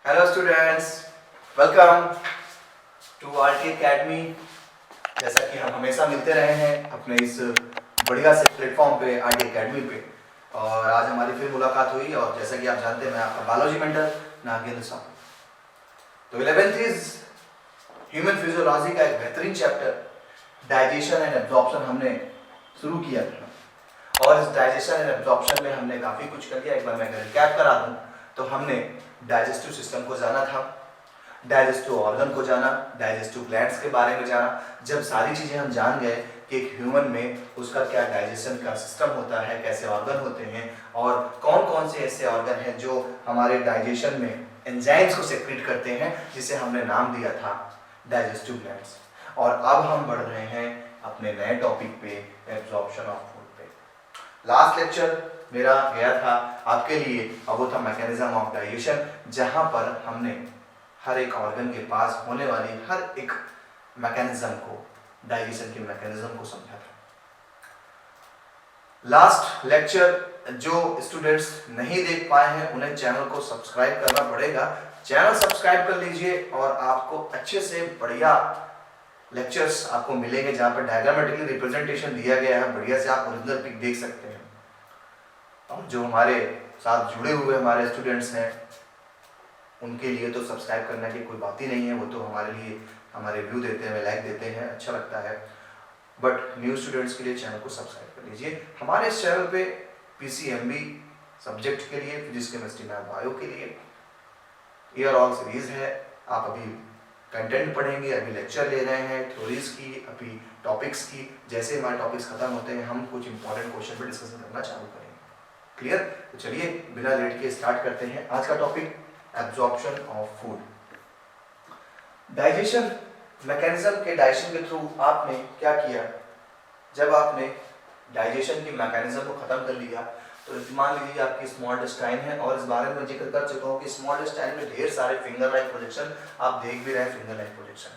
Hello students, welcome to RT Academy. जैसा कि हम हमेशा मिलते रहे हैं अपने इस बढ़िया से प्लेटफॉर्म पे आरटी एकेडमी पे, और आज हमारी फिर मुलाकात हुई। और जैसा कि आप जानते हैं, मैं आपका बायोलॉजी मेंटर नागेंद्र साहू। तो 11th इज ह्यूमन फिजियोलॉजी का एक बेहतरीन चैप्टर डाइजेशन एंड एब्जॉर्प्शन हमने शुरू किया था। और इस डाइजेशन एंड एब्जॉर्प्शन में हमने काफ़ी कुछ कर लिया। एक बार मैं रिकैप करा दूँ तो हमने डाइजेस्टिव सिस्टम को जाना था, डाइजेस्टिव ऑर्गन को जाना, डाइजेस्टिव ग्लैंड्स के बारे में जाना। जब सारी चीज़ें हम जान गए कि एक ह्यूमन में उसका क्या डाइजेशन का सिस्टम होता है, कैसे ऑर्गन होते हैं और कौन कौन से ऐसे ऑर्गन हैं जो हमारे डाइजेशन में एंजाइम्स को सेक्रेट करते हैं, जिसे हमने नाम दिया था डाइजेस्टिव ग्लैंड्स। और अब हम बढ़ रहे हैं अपने नए टॉपिक पे, एब्जॉर्प्शन ऑफ फूड पे। लास्ट लेक्चर मेरा गया था आपके लिए, और वो था मैकेनिज्म ऑफ डाइजेशन, जहां पर हमने हर एक ऑर्गन के पास होने वाली हर एक मैकेनिज्म को, डाइजेशन के मैकेनिज्म को समझा था। लास्ट लेक्चर जो स्टूडेंट्स नहीं देख पाए हैं उन्हें चैनल को सब्सक्राइब करना पड़ेगा। चैनल सब्सक्राइब कर लीजिए और आपको अच्छे से बढ़िया लेक्चर्स आपको मिलेंगे, जहां पर डायग्रामेटिकली रिप्रेजेंटेशन दिया गया है। बढ़िया से आप ओरिजिनल पिक देख सकते हैं। और जो हमारे साथ जुड़े हुए हमारे स्टूडेंट्स हैं उनके लिए तो सब्सक्राइब करने की कोई बात ही नहीं है। वो तो हमारे लिए हमारे व्यू देते हैं, लाइक देते हैं, अच्छा लगता है। बट न्यू स्टूडेंट्स के लिए चैनल को सब्सक्राइब कर लीजिए। हमारे इस चैनल पे पीसीएमबी सब्जेक्ट के लिए, फिजिक्स केमिस्ट्री मैथ बायो के लिए ईयर ऑल सीरीज है। आप अभी कंटेंट पढ़ेंगे, अभी लेक्चर ले रहे हैं थ्योरीज की, अभी टॉपिक्स की। जैसे हमारे टॉपिक्स खत्म होते हैं हम कुछ इंपॉर्टेंट क्वेश्चन पर डिस्कशन करना चालू करेंगे। क्लियर? तो चलिए बिना लेट के स्टार्ट करते हैं आज का topic, absorption of food. Digestion mechanism के डाइजेशन के थ्रू आपने क्या किया? जब आपने डाइजेशन के मैकेनिज्म को खत्म कर लिया तो मान लीजिए आपकी स्मॉल इंटेस्टाइन है, और इस बारे में जिक्र कर चुका हूँ कि स्मॉल इंटेस्टाइन में ढेर सारे फिंगर लाइक प्रोजेक्शन आप देख भी रहे हैं। फिंगर लाइक प्रोजेक्शन,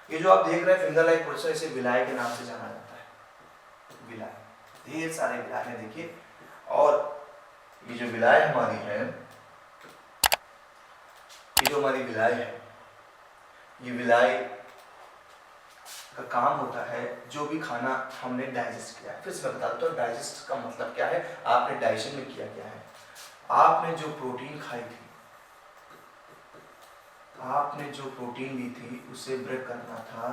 ये जो आप देख रहे हैं फिंगर लाइक प्रोजेक्शन, इसे विलाय के नाम से जाना जाता है। विलाय, ढेर सारे विलाय हैं देखिए। और ये जो विलाय हमारी है, ये जो हमारी विलाय है, ये विलाय का काम होता है जो भी खाना हमने डाइजेस्ट किया है। फिर से मैं बताता हूँ डाइजेस्ट का मतलब क्या है, आपने डाइजेशन में किया क्या है। आपने जो प्रोटीन खाई थी, आपने जो प्रोटीन ली थी, उसे ब्रेक करना था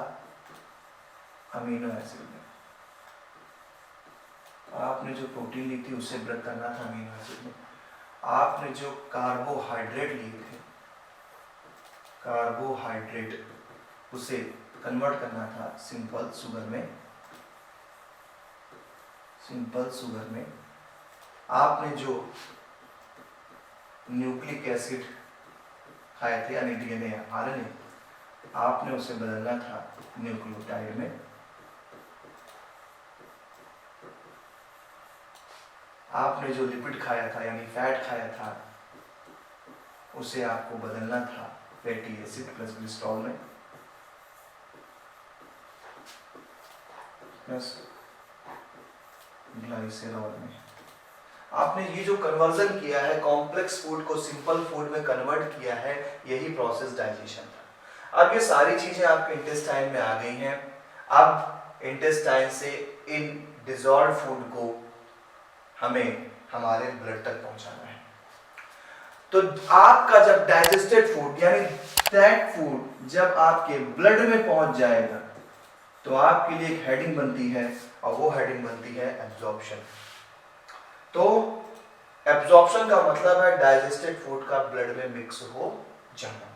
अमीनो एसिड में। आपने जो प्रोटीन ली थी उसे ब्रेक करना था अमीनो एसिड में। आपने जो कार्बोहाइड्रेट लिए थे, कार्बोहाइड्रेट, उसे कन्वर्ट करना था सिंपल शुगर में। सिंपल शुगर में आपने जो न्यूक्लिक एसिड खाए थे, यानी डीएनए या आरएनए, आपने उसे बदलना था न्यूक्लियोटाइड में। आपने जो लिपिड खाया था यानी फैट खाया था, उसे आपको बदलना था फैटी एसिड प्लस कोलेस्ट्रॉल में, प्लस ग्लाइसेरॉल में। आपने ये जो कन्वर्जन किया है, कॉम्प्लेक्स फूड को सिंपल फूड में कन्वर्ट किया है, यही प्रोसेस डाइजेशन था। अब ये सारी चीजें आपके इंटेस्टाइन में आ गई हैं। अब इंटेस्टाइन से इन डिसॉल्व फूड को हमें हमारे ब्लड तक पहुंचाना है। तो आपका जब डाइजेस्टेड फूड यानी दैट फूड जब आपके ब्लड में पहुंच जाएगा तो आपके लिए एक हेडिंग बनती है, और वो हेडिंग बनती है एब्जॉर्प्शन। तो एब्जॉर्प्शन का मतलब है डाइजेस्टेड फूड का ब्लड में मिक्स हो जाना।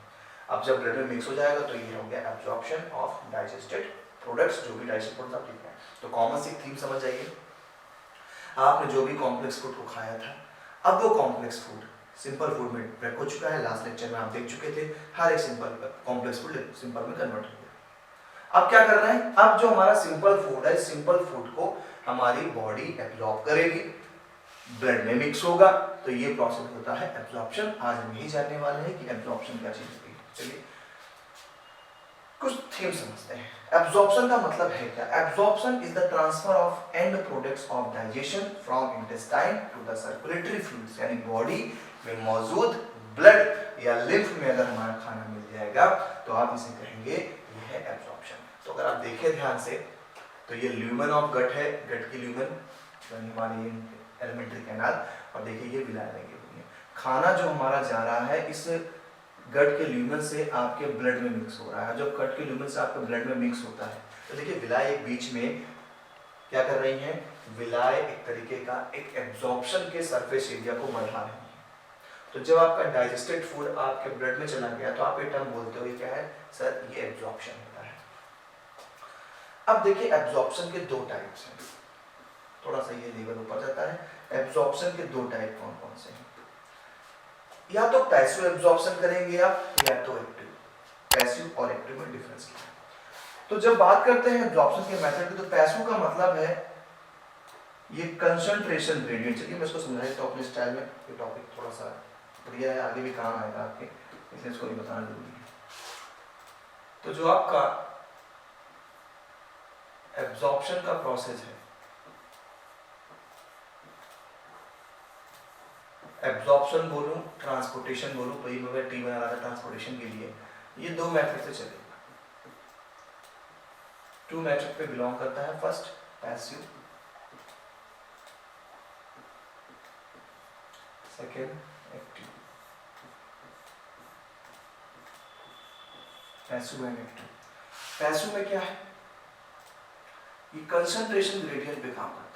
अब जब ब्लड में मिक्स हो जाएगा तो ये हो गया एब्जॉर्प्शन ऑफ डाइजेस्टेड प्रोडक्ट्स, जो भी डाइजेस्टेड प्रोडक्ट्स आप लिख रहे हैं। तो कॉमन सी थीम समझ जाइए, आपने जो भी कॉम्प्लेक्स फूड को खाया था, अब वो कॉम्प्लेक्स फूड सिंपल फूड में ब्रेक हो चुका है। लास्ट लेक्चर में आप देख चुके थे, हर एक सिंपल कॉम्प्लेक्स फूड सिंपल में कन्वर्ट हो गया। अब क्या करना है, अब जो हमारा सिंपल फूड है, सिंपल फूड को हमारी बॉडी एब्जॉर्ब करेगी, ब्लड में मिक्स होगा, तो ये प्रोसेस होता है एब्जॉर्प्शन। आज हम यही जानने वाले हैं कि एब्जॉर्प्शन क्या चीज होती है। चलिए कुछ थीम समझते हैं। एब्जॉर्प्शन का मतलब है क्या? Absorption is the transfer of end products of digestion from intestine to the circulatory fluids, यानी बॉडी में मौजूद ब्लड या लिम्फ में अगर हमारा खाना मिल जाएगा तो आप इसे कहेंगे ये है एब्जॉर्प्शन। तो अगर आप देखें ध्यान से तो ये ल्यूमन ऑफ गट है, गट की ल्यूमन हमारी एलिमेंट्री कैनाल, और देखिए ये विलायक लगी हुई है। खाना जो हमारा जा रहा है इस गट के ल्यूमन से आपके ब्लड में मिक्स हो रहा है। जब गट के ल्यूमन से आपके ब्लड में मिक्स होता है तो देखिए विलाय एक बीच में क्या कर रही है, विलाय एक तरीके का एक एब्जॉर्प्शन के सरफेस एरिया को बढ़ा रही है। तो जब आपका डाइजेस्टेड फूड आपके ब्लड में चला गया तो आप ये टर्म बोलते हो क्या है सर, ये एब्जॉर्प्शन होता है। अब देखिए एब्जॉर्प्शन के दो टाइप्स हैं, थोड़ा सा ये लेवल ऊपर जाता है। एब्जॉर्प्शन के दो टाइप कौन कौन से हैं, या तो पैसिव एब्जॉर्प्शन करेंगे आप या तो एक्टिव। पैसिव और एक्टिव में डिफरेंस क्या है? तो जब बात करते हैं एब्जॉर्प्शन के मेथड की तो पैसिव का मतलब है ये कंसंट्रेशन ग्रेडियंट। चलिए मैं इसको समझा देता हूं अपने स्टाइल में, ये टॉपिक थोड़ा सा बढ़िया है, आगे भी काम आएगा आपके, इसलिए इसको भी बताना जरूरी है। तो जो आपका एब्जॉर्प्शन का प्रोसेस है, एब्जॉर्प्शन बोलूं ट्रांसपोर्टेशन बोलूं, कोई मैं टी बना रहा था ट्रांसपोर्टेशन के लिए, ये दो मेथड से चलेगा। टू मेथड पे बिलोंग करता है, first passive, second active. Passive and active. Passive में क्या है, ये कंसंट्रेशन ग्रेडियंट पे काम करता है।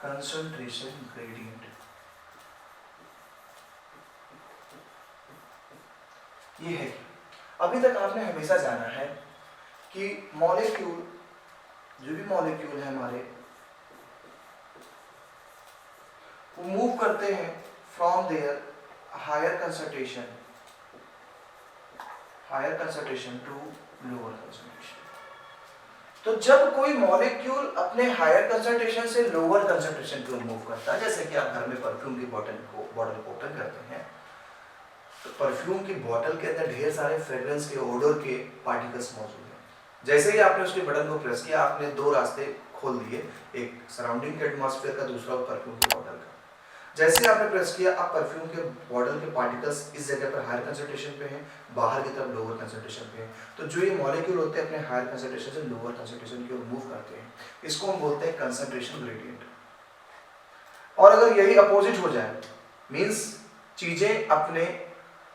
कंसंट्रेशन ग्रेडियंट ये है। अभी तक आपने हमेशा जाना है कि मॉलिक्यूल, जो भी मॉलिक्यूल है हमारे, वो मूव करते हैं from their higher concentration to lower concentration. तो जब कोई मॉलिक्यूल अपने हायर कंसंट्रेशन से लोअर कंसंट्रेशन की ओर मूव करता है, जैसे कि आप घर में परफ्यूम की बॉटल को ओपन करते हैं तो परफ्यूम की बॉटल के अंदर ढेर सारे फ्रेग्रेंस के ओडोर के पार्टिकल्स मौजूद हैं। जैसे ही आपने उसके बटन को प्रेस किया, आपने दो रास्ते खोल दिए, एक सराउंडिंग के एटमॉस्फेयर का, दूसरा परफ्यूम की बॉटल का। जैसे ही आपने प्रेस किया, अब परफ्यूम के बॉटल के पार्टिकल्स इस जगह पर हायर कंसंट्रेशन पे हैं, बाहर की तरफ लोअर कंसंट्रेशन पे हैं। तो जो ये मॉलिक्यूल होते हैं अपने हायर कंसंट्रेशन से लोअर कंसंट्रेशन की ओर मूव करते हैं, इसको हम बोलते हैं कंसंट्रेशन ग्रेडियंट। और अगर यही अपोजिट हो जाए, मींस चीजें अपने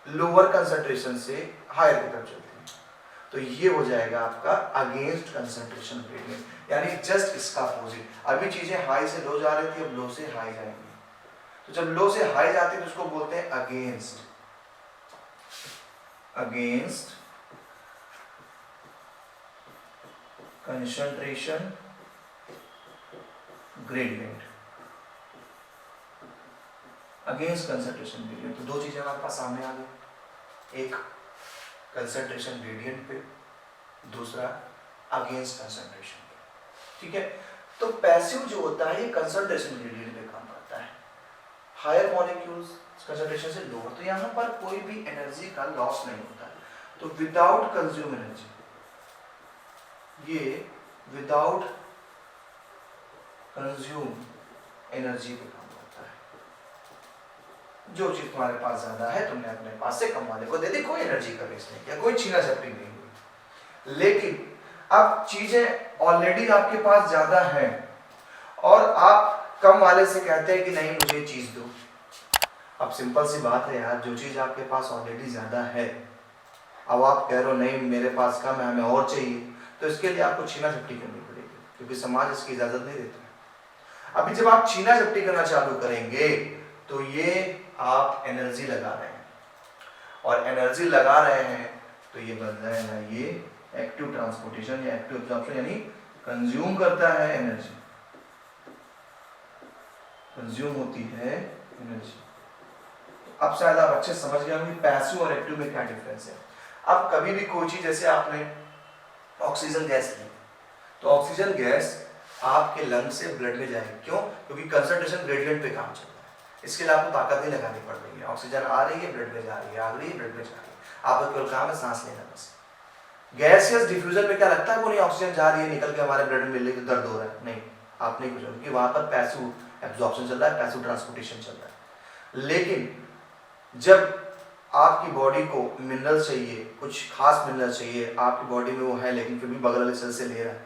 लोअर कंसंट्रेशन से हायर की तरफ चलती हैं, तो ये हो जाएगा आपका अगेंस्ट कंसंट्रेशन ग्रेडियंट, यानी जस्ट इसका अपोजिट। अभी चीजें हाई से लो जा रही थी, अब लो से हाई जाएंगी। तो जब लो से हाई जाती है तो उसको बोलते हैं against concentration gradient. Against concentration gradient. तो दो चीजें हमारे पास सामने आ गई, एक कंसंट्रेशन ग्रेडियंट पे, दूसरा अगेंस्ट कंसंट्रेशन पे। ठीक है, तो पैसिव जो होता है ये कंसंट्रेशन ग्रेडियंट पे काम करता है, हायर मॉलिक्यूल्स कंसंट्रेशन से लोअर। तो यहाँ पर कोई भी एनर्जी का लॉस नहीं होता है। तो विदाउट कंज्यूम एनर्जी, ये विदाउट कंज्यूम एनर्जी पे काम करता है। जो चीज तुम्हारे पास ज्यादा है तुमने अपने पास से कम वाले को दे दी, कोई एनर्जी का वेस्ट नहीं किया, कोई छीना झपटी नहीं हुई। लेकिन अब चीजें ऑलरेडी आपके पास ज्यादा है और आप कम वाले से कहते हैं कि नहीं मुझे ये चीज दो। अब सिंपल सी बात है यार, जो चीज आपके पास ऑलरेडी ज्यादा है, अब आप कह रहे हो नहीं मेरे पास कम है, हमें और चाहिए, तो इसके लिए आपको छीना झपटी करनी पड़ेगी, क्योंकि समाज इसकी इजाजत नहीं देता है। अभी जब आप छीना झपटी करना चालू करेंगे तो ये आप एनर्जी लगा रहे हैं, और एनर्जी लगा रहे हैं तो ये बन जाएगा ये एक्टिव ट्रांसपोर्टेशन या एक्टिव एब्जॉर्प्शन, यानी कंज्यूम करता है एनर्जी, कंज्यूम होती है एनर्जी। अब शायद आप अच्छे समझ गए होंगे पैसिव और एक्टिव में क्या डिफरेंस है। अब कभी भी कोई चीज, जैसे आपने ऑक्सीजन गैस ली, तो ऑक्सीजन गैस आपके लंग से ब्लड में जाएगी, क्यों? क्योंकि कंसंट्रेशन ग्रेडियंट पे काम चल रहा है, इसके लिए आपको ताकत नहीं लगानी पड़ रही है। ऑक्सीजन आ रही है, ब्लड में जा रही है, आ रही है, ब्लड में जा रही है, आपको केवल काम है सांस लेना बस। गैसियस डिफ्यूजन में क्या लगता है, वो नहीं ऑक्सीजन जा रही है निकल के हमारे ब्लड में मिल रही है तो दर्द हो रहा है, नहीं, आप नहीं कुछ, क्योंकि वहां पर पैसिव एब्जॉर्प्शन चल रहा है, पैसिव ट्रांसपोर्टेशन चल रहा है। लेकिन जब आपकी बॉडी को मिनरल चाहिए, कुछ खास मिनरल चाहिए, आपकी बॉडी में वो है लेकिन फिर भी बगल वाले सेल से ले रहा है,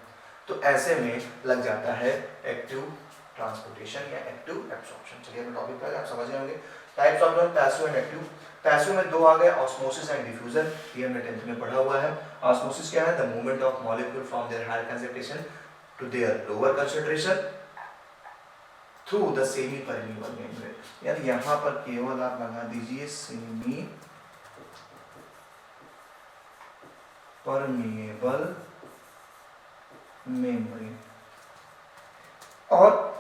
तो ऐसे में लग जाता है एक्टिव ट्रांसपोर्टेशन या एक्टिव एब्जॉर्प्शन। चलिए मैं टॉपिक पर आप समझ गए होंगे। Types of passive and active. Passive में दो आ गए, ऑस्मोसिस एंड डिफ्यूजन, ये हमने 10th में पढ़ा हुआ है। ऑस्मोसिस क्या है? The movement of molecule from their higher concentration to their lower concentration through the semi permeable membrane. यार यहाँ पर केवल आप लगा दीजिए सेमी परमिएबल मेम्ब्रेन, और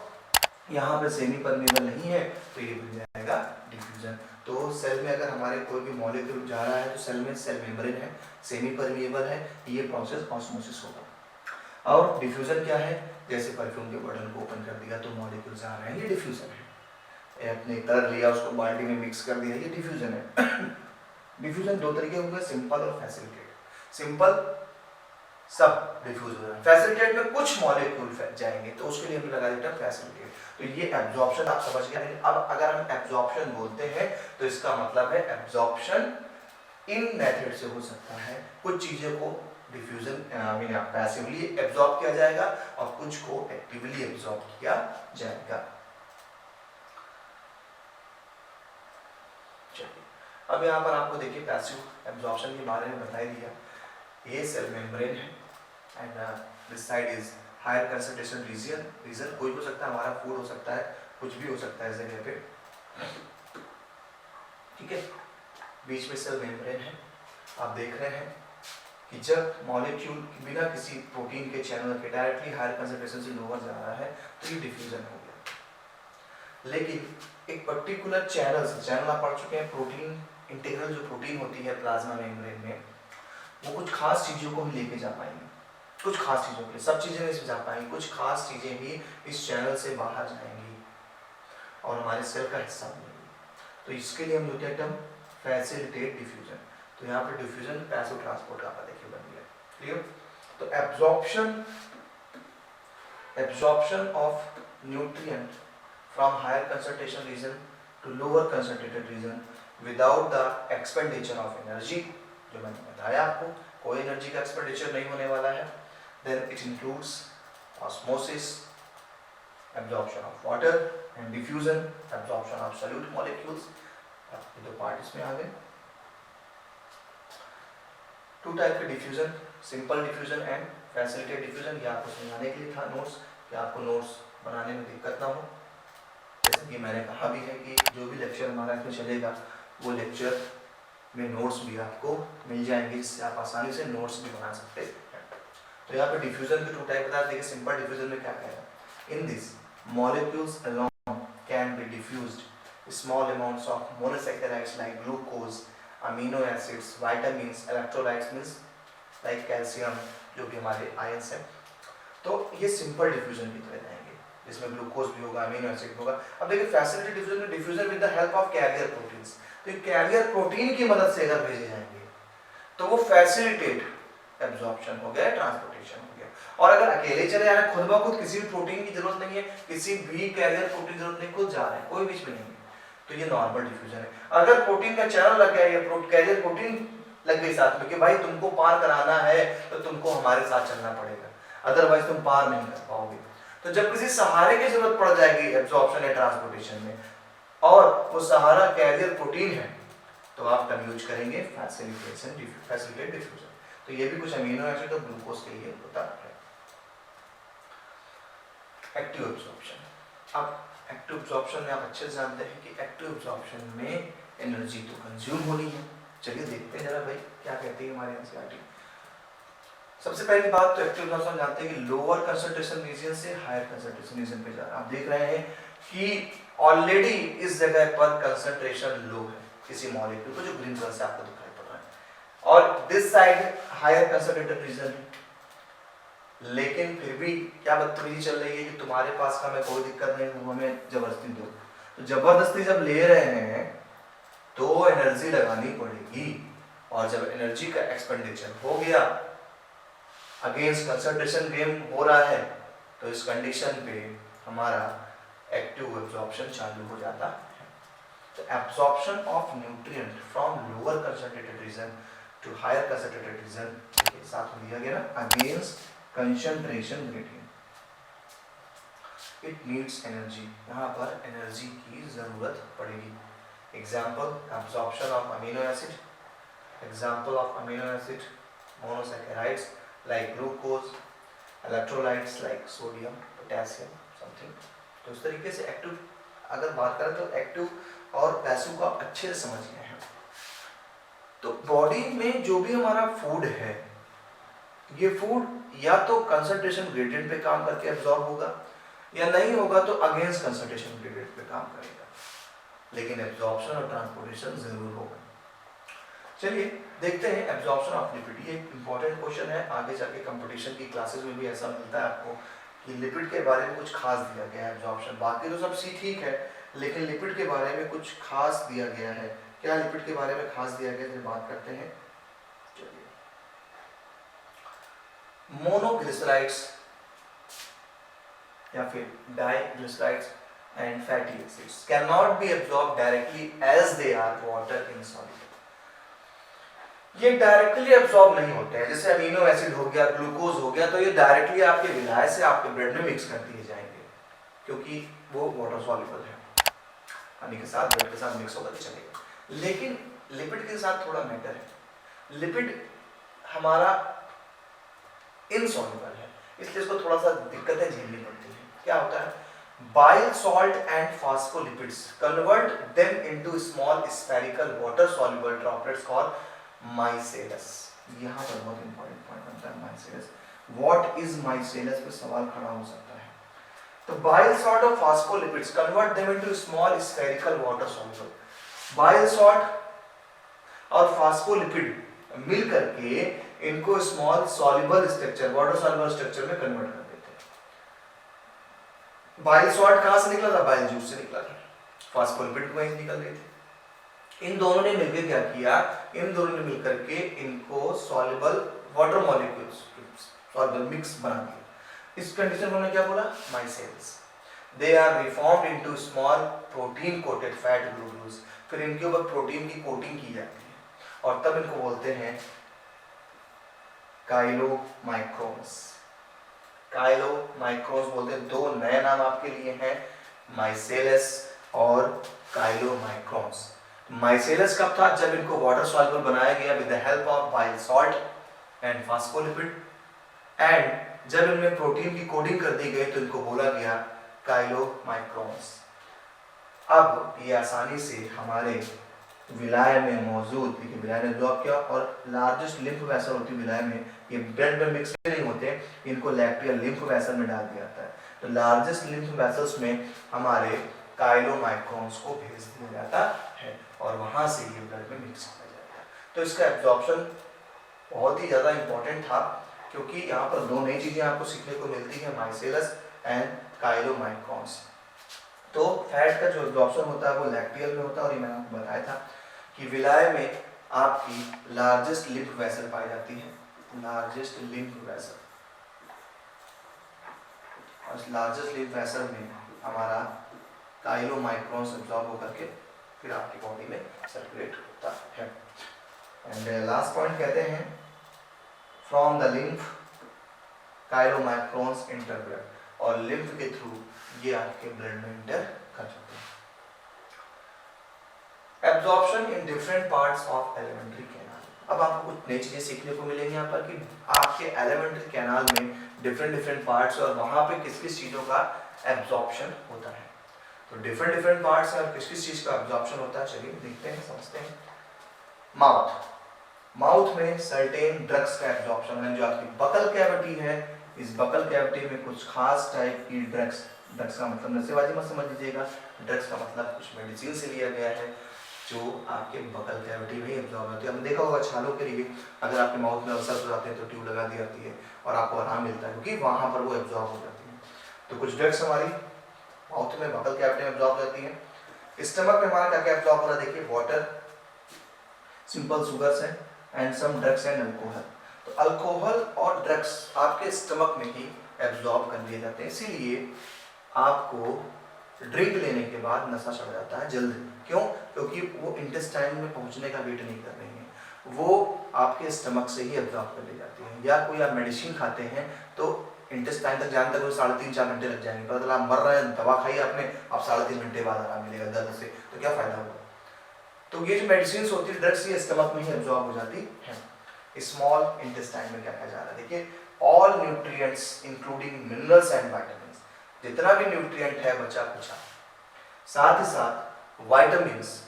यहाँ पे सेमी परमिएबल नहीं है तो ये बन जाएगा डिफ्यूजन। तो सेल में अगर हमारे कोई भी मॉलिक्यूल जा रहा है तो सेल में सेल मेम्ब्रेन है, सेमी परमिएबल है, ये प्रोसेस ऑस्मोसिस होगा। और डिफ्यूजन क्या है? जैसे परफ्यूम के बटन को ओपन कर दिया तो मॉलिक्यूल जा रहे हैं, ये डिफ्यूजन है। आपने तर लिया, उसको बाल्टी में मिक्स कर दिया, ये डिफ्यूजन है। डिफ्यूजन दो तरीके होंगे, सिंपल और फैसिलिटेट। सिंपल सब डिफ्यूज हो रहा है, फैसिलिटेट में कुछ मॉलिक्यूल जाएंगे तो उसके लिए हम लगा देते हैं फैसिलिटेट। तो ये एब्जॉर्प्शन आप समझ गए। अब अगर हम एब्जॉर्प्शन बोलते हैं तो इसका मतलब है एब्जॉर्प्शन इन मेथड से हो सकता है, कुछ चीजों को डिफ्यूजन पैसिवली एब्जॉर्ब किया जाएगा और कुछ को एक्टिवली एब्जॉर्ब किया जाएगा। चलिए अब यहाँ पर आपको देखिए पैसिव एब्जॉर्प्शन के बारे में बता ही दिया। ये सेल मेम्ब्रेन है and this side is higher concentration region कोई भी हो सकता है, हमारा फूड हो सकता है, कुछ भी हो सकता है इस जगह पे, ठीक है। बीच में सेल मेम्ब्रेन है। आप देख रहे हैं कि जब मॉलिक्यूल बिना किसी प्रोटीन के चैनल के डायरेक्टली हायर कंसंट्रेशन से लोअर जा रहा है तो ये डिफ्यूजन हो गया। लेकिन एक पर्टिकुलर चैनल आप पढ़ चुके हैं, प्रोटीन इंटीग्रल जो प्रोटीन होती है प्लाज्मा मेम्ब्रेन में, वो कुछ खास चीजों को ही लेके जा पाएंगे, कुछ खास चीजों के, सब चीजें नहीं जा पाएंगी, कुछ खास चीजें ही इस चैनल से बाहर जाएंगी और हमारे सेल का हिस्सा बनेंगी। तो इसके लिए हम लोग क्या टर्म फैसिलिटेट डिफ्यूजन। तो यहाँ पे डिफ्यूजन पैसिव ट्रांसपोर्ट का देखिए बन गया, क्लियर। तो absorption of nutrient from higher concentration region to lower concentrated region without the expenditure of energy, जो मैंने बताया आपको कोई एनर्जी का एक्सपेंडिचर नहीं होने वाला है। Then it includes osmosis, absorption of water and diffusion, absorption of solute molecules. ये दो पार्ट इसमें आ गए। टू टाइप के diffusion, simple diffusion and facilitate diffusion. ये आपको समझाने के लिए था नोट्स, कि आपको नोट्स बनाने में दिक्कत ना हो। जैसे कि मैंने कहा भी है कि जो भी लेक्चर हमारा इसमें चलेगा वो लेक्चर में नोट्स भी आपको मिल जाएंगे, जिससे आप आसानी से नोट्स भी बना सकते हैं। तो यहाँ पे डिफ्यूजन के टू टाइप बता देखिए। सिंपल डिफ्यूजन में क्या कहेगा? In this molecules alone can be diffused small amounts of monosaccharides like glucose, amino acids, vitamins, electrolytes means like calcium, जो भी हमारे आयंस हैं। तो ये सिंपल डिफ्यूजन की तरह जाएंगे, जिसमें ग्लूकोज भी होगा, अमीनो एसिड होगा। अब देखिए फैसिलिटेट डिफ्यूजन में diffusion with the help of carrier proteins, तो कैरियर प्रोटीन की मदद से अगर भेजे जाएंगे तो वो फैसिलिटेट एब्जॉर्प्शन हो गया, ट्रांसपोर्टेशन हो गया। और अगर अकेले चले जा रहे हैं, खुद ब खुद किसी भी प्रोटीन की जरूरत नहीं है, किसी भी कैरियर प्रोटीन की जरूरत नहीं, खुद जा रहे हैं, कोई बीच में नहीं है, तो ये नॉर्मल डिफ्यूजन है। अगर प्रोटीन का चैनल लग गया, ये कैरियर प्रोटीन लग गई साथ में कि भाई तुमको पार कराना है तो तुमको हमारे साथ चलना पड़ेगा, अदरवाइज तुम पार नहीं कर पाओगे। तो जब किसी सहारे की जरूरत पड़ जाएगी एब्जॉर्प्शन या ट्रांसपोर्टेशन में और वो सहारा कैरियर प्रोटीन है, तो आप टर्म यूज करेंगे फैसिलिटेट डिफ्यूजन। तो ये भी कुछ अमीनो एसिड और ग्लूकोज के लिए होता है। Active absorption. अब एक्टिव एब्जॉर्प्शन में आप अच्छे से जानते हैं कि एक्टिव एब्जॉर्प्शन में एनर्जी तो कंज्यूम होनी है। चलिए देखते हैं जरा भाई क्या कहती है हमारे एनसीईआरटी। सबसे पहली बात तो एक्टिव एब्जॉर्प्शन जानते हैं कि लोअर कंसंट्रेशन रीजन से हायर कंसंट्रेशन रीजन पे जा रहा है। आप देख रहे हैं कि ऑलरेडी इस जगह पर कंसंट्रेशन लो है किसी मॉलिक्यूल को, जो ग्रीन कलर से आपको दिखाई पड़ रहा है, और this side higher concentrated region है। लेकिन फिर भी क्या बदतमीजी चल रही है कि तुम्हारे पास का मैं कोई दिक्कत नहीं, तुम हमें जबरदस्ती दो। तो जबरदस्ती जब ले रहे हैं तो एनर्जी लगानी पड़ेगी, और जब एनर्जी का एक्सपेंडिचर हो गया, अगेंस्ट कंसंट्रेशन गेम हो रहा है, तो इस कंडीशन पे हमारा एक्टिव एब्जॉर्प्शन चालू हो जाता है। तो absorption of nutrient from lower concentrated region to higher concentrated region के साथ दिया गया ना, against concentration gradient, it needs energy, यहाँ पर एनर्जी की जरूरत पड़ेगी। Example absorption of amino acid, example of amino acid monosaccharides like glucose, electrolytes like sodium potassium something. तो इस तरीके से एक्टिव अगर बात करें तो एक्टिव और पैसिव को आप अच्छे से समझ गए हैं। तो बॉडी में जो भी हमारा फूड है, ये फूड या तो कंसंट्रेशन ग्रेडियंट पे काम करके एब्जॉर्ब होगा या नहीं होगा तो अगेंस्ट कंसंट्रेशन ग्रेडियंट पे काम करेगा, लेकिन एब्जॉर्प्शन और ट्रांसपोर्टेशन जरूर होगा। चलिए देखते हैं एब्जॉर्प्शन ऑफ लिपिड। ये एक इंपॉर्टेंट क्वेश्चन है, आगे जाके कंपटीशन की क्लासेस में भी ऐसा मिलता है आपको कि लिपिड के बारे में कुछ खास दिया गया है एब्जॉर्प्शन। बाकी तो सब सी ठीक है, लेकिन लिपिड के बारे में कुछ खास दिया गया है। क्या लिपिड के बारे में खास दिया गया है, बात करते हैं। चलिए, मोनोग्लिसराइड्स या फिर diglycerides and fatty acids can not be absorb directly as they are water insoluble. ये डायरेक्टली एब्जॉर्ब नहीं होते हैं, जैसे अमीनो एसिड हो गया, ग्लूकोज हो गया, तो ये डायरेक्टली आपके विलाय से आपके ब्लड में मिक्स कर दिए जाएंगे क्योंकि वो वाटर सॉल्युबल है, पानी के साथ ब्लड के साथ मिक्स होकर चलेगा। लेकिन लिपिड के साथ थोड़ा मैटर है, लिपिड हमारा इनसॉल्युबल है, इसलिए इसको थोड़ा सा दिक्कतें झेलनी पड़ती है। क्या होता है, bile salt and phospholipids convert them into small spherical water soluble droplets called माइसेलस। यहाँ पर बहुत इंपॉर्टेंट पॉइंट बनता है माइसेलस। व्हाट इज माइसेलस पे सवाल खड़ा हो सकता है। तो बाइल सॉल्ट और phospholipids convert them into small spherical water soluble. Bile salt और फॉस्फोलिपिड मिल करके इनको small soluble structure, water soluble structure में कन्वर्ट कर देते हैं। बाइल सॉल्ट कहां से निकला था, बाइल जूस से निकला था, फॉस्फोलिपिड वहीं से निकल गए थे। इन दोनों ने मिलकर क्या किया, इन दोनों ने मिलकर के इनको soluble water molecules soluble mix बना दिया। इस कंडीशन में उन्होंने क्या बोला, micelles. They are reformed into small protein coated fat globules. फिर इनके ऊपर प्रोटीन की कोटिंग की जाती है और तब इनको बोलते हैं काइलोमाइक्रोन्स। काइलोमाइक्रोन्स बोलते हैं। दो नए नाम आपके लिए हैं, माइसेलस और काइलोमाइक्रोन्स। माइसेलस कब था, जब इनको वाटर सॉल्युबल बनाया गया with the help of bile salt and phospholipid, and जब इनमें प्रोटीन की कोडिंग कर दी गई तो इनको बोला गया काइलोमाइक्रोन्स। अब ये आसानी से हमारे विलाय में मौजूद, देखिए विलाय ने ब्लॉक किया और लार्जेस्ट लिम्फ वेसल होती है विलाय में, ये ब्लड में मिक्स नहीं होते, इनको लैक्टियल लिम्फ वेसल में डाल दिया जाता है। तो लार्जेस्ट लिम्फ वेसल्स में हमारे काइलोमाइक्रोन्स को भेज दिया जाता है और वहां से ये ब्लड में मिक्स हो जाता है। तो इसका एब्जॉर्प्शन बहुत ही ज्यादा इंपॉर्टेंट था क्योंकि यहाँ पर दो नई चीजें आपको सीखने को मिलती है, माइसेलस एंड काइलोमाइक्रोन्स। तो फैट का जो एब्जॉर्प्शन होता है वो लैक्टियल में होता है और ये मैंने आपको बताया था कि विलाय में आपकी लार्जेस्ट लिम्फ वेसल पाई जाती है, लार्जेस्ट लिम्फ वेसल, और इस लार्जेस्ट लिम्फ वेसल में हमारा काइलोमाइक्रोन्स एब्जॉर्ब होकर के फिर आपकी बॉडी में सर्कुलेट होता है। एंड लास्ट पॉइंट कहते हैं from the lymph chylomicrons inter blood, और लिम्फ के थ्रू ये आपके ब्लड में इंटर कर जाते हैं। Absorption in different parts of alimentary canal. अब आपको कुछ नई चीजें सीखने को मिलेंगी यहाँ पर कि आपके एलिमेंट्री कैनाल में डिफरेंट पार्ट्स और वहां पे किस किस चीजों का एब्जॉर्प्शन होता है। तो डिफरेंट पार्ट्स और किस किस चीज का एब्जॉर्प्शन होता है, चलिए देखते हैं, समझते हैं। माउथ में सर्टेन ड्रग्स का एब्जॉर्प्शन है। जो आपकी बकल कैविटी है, इस बकल कैविटी में कुछ खास टाइप की ड्रग्स का मतलब नशेबाजी मत समझ लीजिएगा, ड्रग्स का मतलब कुछ मेडिसिन से लिया गया है जो आपके बकल कैविटी में एब्जॉर्ब होती है। हमने देखा होगा छालों के लिए अगर आपके माउथ में अल्सर हो जाते हैं तो ट्यूब लगा दी जाती है और आपको आराम मिलता है क्योंकि वहां पर वो एब्जॉर्ब हो जाती है। तो कुछ ड्रग्स हमारी माउथ में बकल कैविटी में एब्जॉर्ब हो जाती है। स्टमक में हमारा क्या क्या एब्जॉर्ब हो रहा है, देखिए वाटर, सिंपल शुगर्स है and some drugs and alcohol. तो अल्कोहल और ड्रग्स आपके स्टमक में ही एब्जॉर्ब कर लिए जाते हैं, इसीलिए आपको ड्रिंक लेने के बाद नशा चढ़ जाता है जल्द। क्यों? क्योंकि वो इंटेस्टाइन में पहुंचने का वेट नहीं कर रही है, वो आपके स्टमक से ही एब्जॉर्ब कर ली जाती है। या कोई आप मेडिसिन खाते हैं तो इंटेस्टाइन तक जाने तक वो 3.5-4 घंटे लग जाएंगे, पता चला आप मर रहे हैं, दवा खाई आपने, अब 3.5 घंटे बाद आराम मिलेगा दर्द से, तो क्या फायदा होगा? तो ये जो मेडिसिन होती है, ड्रग्स, ये स्टमक में ही एब्जॉर्ब हो जाती है। स्मॉल इंटेस्टाइन में क्या कहा जा रहा है, देखिए, all nutrients including minerals and vitamins, जितना भी न्यूट्रिएंट है बचा कुचा, साथ ही साथ विटामिन्स,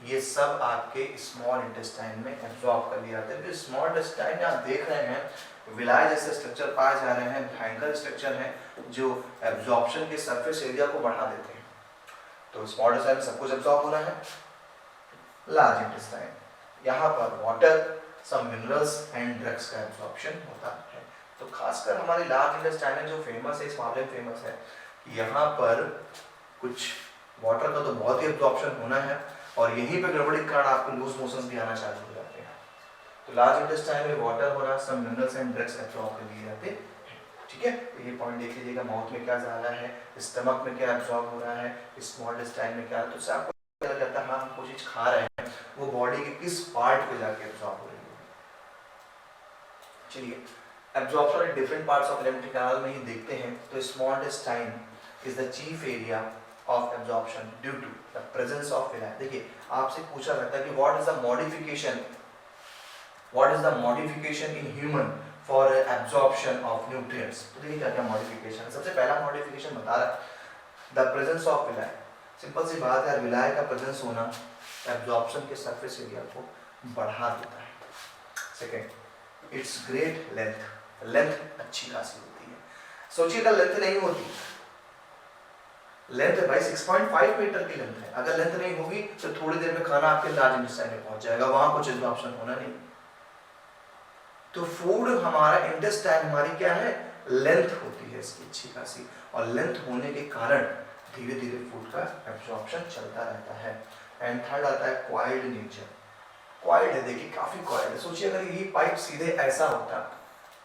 ये सब आपके स्मॉल इंटेस्टाइन में एब्जॉर्ब कर लिए जाते हैं। स्मॉल इंटेस्टाइन में आप देख रहे हैं विलाय जैसे स्ट्रक्चर पाए जा रहे हैं, भयंकर स्ट्रक्चर है जो एब्जॉर्प्शन के सरफेस एरिया को बढ़ा देते हैं। तो स्मॉल इंटेस्टाइन में सब कुछ एब्जॉर्ब हो रहा है। लार्ज इंटेस्टाइन, यहाँ पर water, some minerals and drugs का एब्जॉर्प्शन होता है। तो खासकर हमारी लार्ज इंटेस्टाइन जो फेमस है, इस मामले में फेमस है, यहाँ पर कुछ वाटर का तो बहुत ही एब्जॉर्प्शन होना है, और यहीं पे गड़बड़ी के कारण आपको लूज मोशंस भी आना चालू हो जाते हैं। तो लार्ज इंटेस्टाइन में वाटर हो रहा है, some minerals and drugs absorb कर लिए जाते हैं। ठीक है, तो ये पॉइंट देख लीजिएगा, माउथ में क्या जा रहा है, स्टमक में क्या एब्जॉर्ब हो रहा है, स्मॉल इंटेस्टाइन में क्या, तो उससे आपको पता लगता है हाँ हम कुछ चीज खा रहे हैं, वो बॉडी के किस पार्ट पे जाके एब्जॉर्ब हो रही है। चलिए, absorption different parts of lymphatic canal में ही देखते हैं। तो small intestine is the chief area of absorption due to the presence of villi. देखिए, आपसे पूछा जाता है कि what is the modification in human for absorption of nutrients. तो देखिए क्या क्या मॉडिफिकेशन है। सबसे पहला मॉडिफिकेशन बता रहा है the presence of villi. Simple सी बात है, विलाय का प्रेजेंस होना एब्जॉर्प्शन के सरफेस एरिया को बढ़ा देता है। सेकेंड, इट्स ग्रेट लेंथ अच्छी खासी होती है। सोचिएगा लेंथ नहीं होती, लेंथ भाई 6.5 मीटर की लेंथ है, अगर लेंथ नहीं होगी तो थोड़ी देर में खाना आपके लार्ज इंटेस्टाइन में पहुंच जाएगा, वहां कुछ एब्जॉर्प्शन होना नहीं। तो फूड हमारा इंटेस्टाइन हमारी क्या है, लेंथ होती है इसकी अच्छी खासी, और लेंथ होने के कारण धीरे धीरे फूड का एब्जॉर्प्शन चलता रहता है। एंड थर्ड आता है क्वाइल्ड नेचर। क्वाइल्ड है, देखिए काफी क्वाइल्ड है। सोचिए अगर ये पाइप सीधे ऐसा होता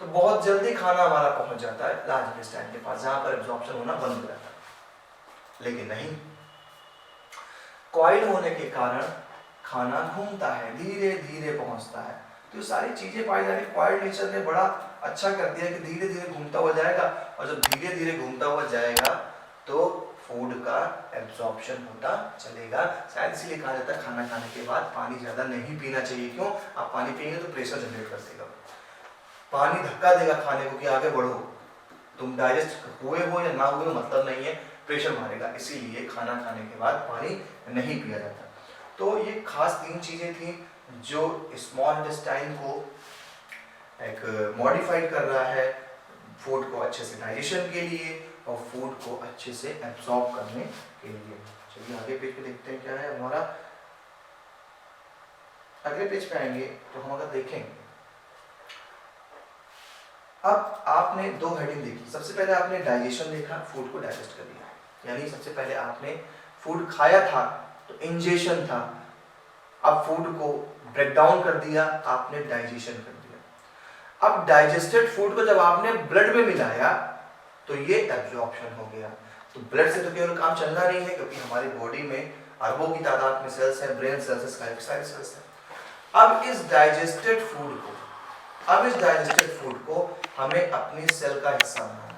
तो बहुत जल्दी खाना हमारा पहुंच जाता है लार्ज इंटेस्टाइन के पास, जहां पर एब्जॉर्प्शन होना बंद हो जाता है, लेकिन नहीं, कॉइल होने के कारण खाना घूमता है, धीरे धीरे पहुंचता है। तो सारी चीजें पाई जा रही, कॉइल नेचर ने बड़ा अच्छा कर दिया कि धीरे धीरे घूमता हुआ जाएगा, और जब धीरे धीरे घूमता हुआ जाएगा तो फूड का एब्जॉर्प्शन होता चलेगा। शायद इसीलिए कहा जाता है खाना खाने के बाद पानी ज्यादा नहीं पीना चाहिए। क्यों? आप पानी पिएंगे तो प्रेशर जनरेट कर देगा, पानी धक्का देगा खाने को कि आगे बढ़ो, तुम डाइजेस्ट हुए हो या ना हुए मतलब नहीं है, प्रेशर मारेगा, इसीलिए खाना खाने के बाद पानी नहीं पिया जाता। तो ये खास 3 चीजें थी जो स्मॉल इंटेस्टाइन को एक मॉडिफाइड कर रहा है फूड को अच्छे से डाइजेशन के लिए और फूड को अच्छे से एब्जॉर्ब करने के लिए। चलिए आगे पेज पे देखते हैं क्या है हमारा। अगले पेज पे आएंगे तो हम अगर देखें, अब आपने 2 हेडिंग देखी। सबसे पहले आपने डाइजेशन देखा, फूड को डाइजेस्ट कर लिया, यानी सबसे पहले आपने फूड खाया था तो इंजेशन था, अब फूड को ब्रेक डाउन कर दिया, आपने डाइजेशन कर दिया। अब डाइजेस्टेड फूड को जब आपने ब्लड में मिलाया तो ये एब्जॉर्प्शन हो गया। तो ब्लड से तो केवल काम चलना नहीं है, क्योंकि हमारी बॉडी में अरबों की तादाद में सेल्स है, ब्रेन सेल्स है, सारे सेल्स है। अब इस डाइजेस्टेड फूड को हमें अपनी सेल का हिस्सा बनाना है।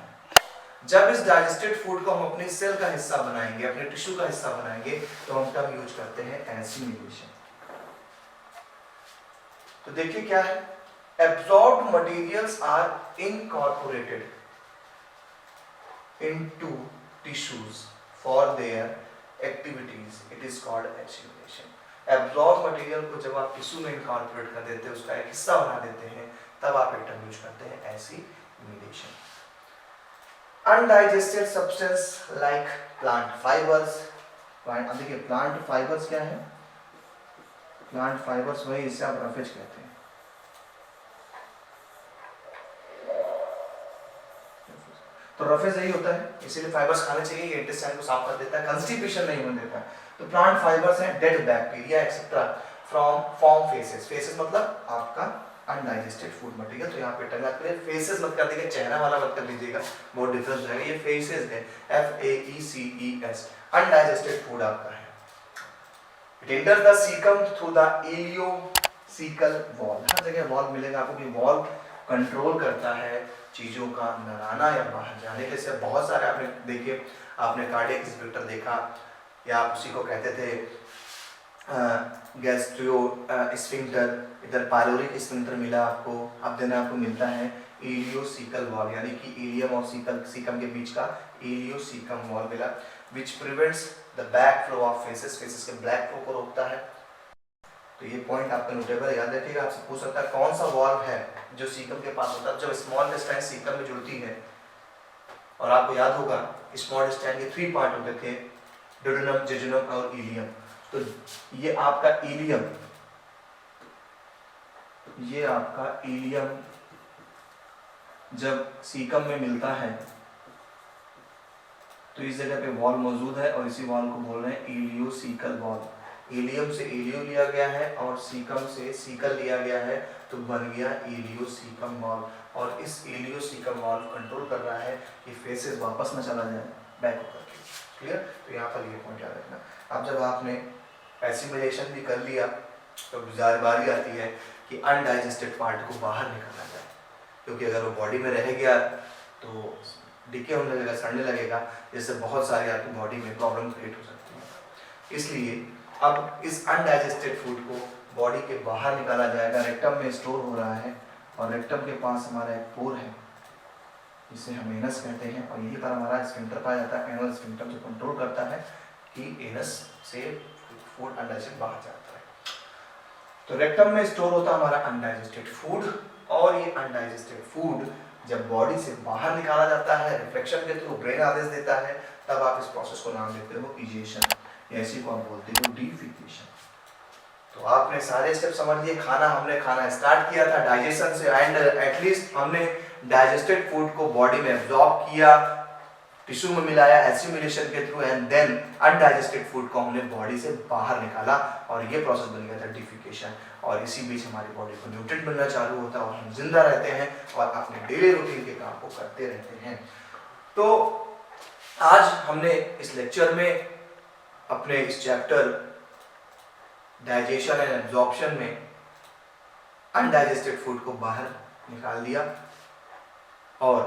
जब इस डाइजेस्टेड फूड को हम अपनी सेल का हिस्सा बनाएंगे, अपने टिश्यू का हिस्सा बनाएंगे, तो हम तब यूज करते हैं एसिमिलेशन। तो देखिए क्या है, absorbed materials are incorporated into tissues for their activities, it is called assimilation। Absorb material को जब आप टिश्यू में इनकॉर्पोरेट कर देते हैं, उसका एक हिस्सा बना देते हैं, तब आप एक टर्म यूज करते हैं assimilation. Undigested substance like plant fibres. देखिए प्लांट फाइबर्स क्या है, प्लांट फाइबर्स वही जिसे आप रफेज कहते हैं। तो रफेज यही होता है, इसीलिए फाइबर्स खाने चाहिए, ये इंटेस्टाइन को साफ कर देता है, कंस्टिपेशन नहीं होने देता है। तो प्लांट फाइबर्स हैं dead bacteria etcetera from form faces. Faces मतलब आपका अनडाइजेस्टेड फूड मटेरियल। तो यहाँ पे टंगा कर फेसेस मत कर दीजिएगा, चेहरा वाला मत कर दीजिएगा, बहुत डिफरेंस रहेगा। ये फेसेस है, FAECES, अनडाइजेस्टेड फूड आपका है। It enters the caecum through the ileocaecal wall. हर जगह वॉल मिलेगा आपको कि वॉल कंट्रोल करता है चीजों का अंदर आना या बाहर जाने के। से बहुत सारे आपने देखिए, आपने कार्डियक रिसेप्टर देखा, या आप उसी को कहते थे गैस्ट्रियो स्फिंक्टर, इधर पायलोरिक स्फिंक्टर मिला आपको, अब देना आपको मिलता है इलियोसीकल वॉल, यानी कि इलियम और सीकम के बीच का इलियोसीकम वॉल मिला, which prevents the back flow of faces, faces के ब्लैक फ्लो को रोकता है। तो ये पॉइंट आपका नोटेबल याद रखिएगा। आपसे पूछ सकता है कौन सा वॉल्व है जो सीकम के पास होता है। जब स्मॉल इंटेस्टाइन सीकम में जुड़ती है, और आपको याद होगा स्मॉल इंटेस्टाइन के 3 पार्ट होते थे, ड्यूडेनम, जेजुनम और इलियम। तो ये आपका इलियम, ये आपका इलियम जब सीकम में मिलता है तो इस जगह पे वॉल मौजूद है, और इसी वॉल को बोल रहे हैं इलियोसीकल वॉल। इलियम से इलियो लिया गया है और सीकम से सीकल लिया गया है, तो बन गया इलियोसीकम वॉल। और इस इलियोसीकम वॉल कंट्रोल कर रहा है कि फेसेस वापस न चला जाए बैक होकर के। क्लियर? तो यहाँ पर ये पॉइंट याद रखना। अब जब आपने एसिमिलेशन भी कर लिया तो बारी आती है कि अनडाइजेस्टेड पार्ट को बाहर निकाला जाए, क्योंकि अगर वो बॉडी में रह गया तो डिके होने लगेगा, सड़ने लगेगा, जिससे बहुत सारी आपकी बॉडी में प्रॉब्लम क्रिएट हो सकती है। इसलिए अब इस अनडाइजेस्टेड फूड को बॉडी के बाहर निकाला जाएगा। रेक्टम में स्टोर हो रहा है, और रेक्टम के पास हमारा एक पोर है जिसे हम एनस कहते हैं, और यहीं पर हमारा स्फिंक्टर पाया जाता है, एनल स्फिंक्टर, जो कंट्रोल करता है कि एनस से फूड अनडाइजेस्टेड बाहर जाता है। तो रेक्टम में स्टोर होता है हमारा अनडाइजेस्टेड फूड, और ये अनडाइजेस्टेड फूड जब बॉडी से बाहर निकाला जाता है रिफ्लेक्शन के थ्रू, ब्रेन आदेश देता है, तब आप इस प्रोसेस को नाम देते हो इजेशन, या इसी को आप बोलते हो डिफिकेशन। तो आपने सारे स्टेप समझ लिए। हमने खाना स्टार्ट किया था डाइजेशन से, एंड एटलीस्ट हमने डाइजेस्टेड फूड को बॉडी में एब्जॉर्ब किया, टिश्यू में मिलाया एसिमिलेशन के through, and then undigested food को हमने बॉडी से बाहर निकाला, और ये प्रोसेस बन गया था डिफिकेशन। और इसी बीच हमारी बॉडी को न्यूट्रिएंट मिलना चालू होता है, और हम जिंदा रहते हैं और अपने डेली रूटीन के काम को करते रहते हैं। तो आज हमने इस लेक्चर में अपने इस चैप्टर डाइजेशन एंड एब्जॉर्प्शन में अनडाइजेस्टेड फूड को बाहर निकाल दिया और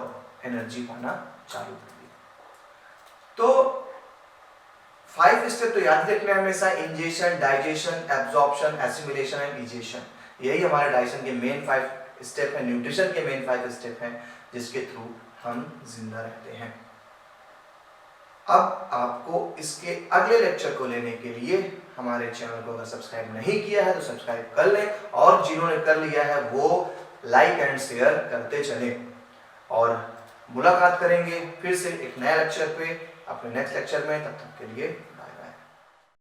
एनर्जी पाना चालू कर दिया। तो 5 स्टेप तो याद रखना है हमेशा, ingestion, digestion, absorption, assimilation and egestion. यही हमारे डाइजेशन के मेन 5 स्टेप है, न्यूट्रिशन के मेन 5 स्टेप हैं, जिसके थ्रू हम जिंदा रहते हैं। अब आपको इसके अगले लेक्चर को लेने के लिए हमारे चैनल को अगर सब्सक्राइब नहीं किया है तो सब्सक्राइब कर लें, और जिन्होंने कर लिया है वो लाइक एंड शेयर करते चलें। और मुलाकात करेंगे फिर से एक नया लेक्चर पे अपने नेक्स्ट लेक्चर में। तब तक के लिए